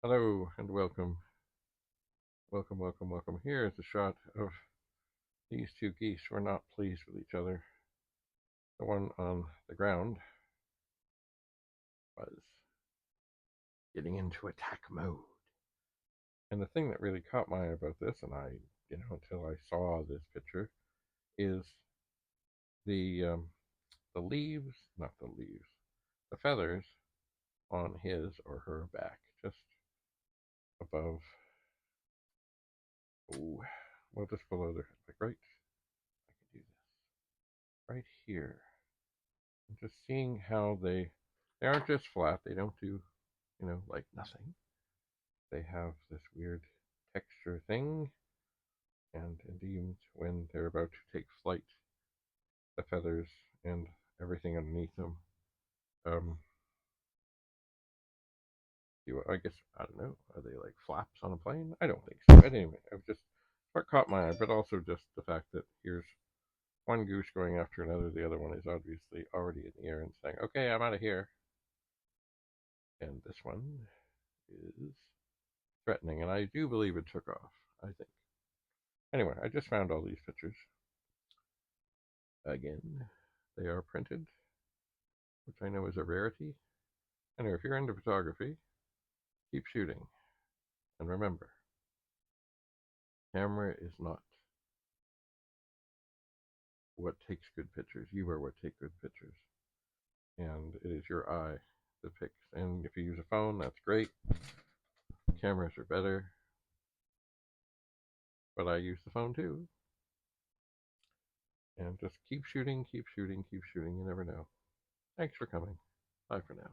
Hello and welcome. Welcome, welcome, welcome. Here is a shot of these two geese. We're not pleased with each other. The one on the ground was getting into attack mode. And the thing that really caught my eye about this, and until I saw this picture, is the the leaves, not the leaves, the feathers on his or her back, just above, oh, well, just below their, like right, I can do this, right here. And just seeing how they aren't just flat. They don't do, like nothing. They have this weird texture thing, and indeed, when they're about to take flight, the feathers and everything underneath them. Um, I guess I don't know. Are they like flaps on a plane? I don't think so. But anyway, I've just what caught my eye, but also just the fact that here's one goose going after another. The other one is obviously already in the air and saying, "Okay, I'm out of here." And this one is threatening, and I do believe it took off. I think. Anyway, I just found all these pictures. Again, they are printed, which I know is a rarity. Anyway, if you're into photography, keep shooting. And remember, camera is not what takes good pictures. You are what take good pictures. And it is your eye that picks. And if you use a phone, that's great. Cameras are better. But I use the phone too. And just keep shooting, keep shooting, keep shooting. You never know. Thanks for coming. Bye for now.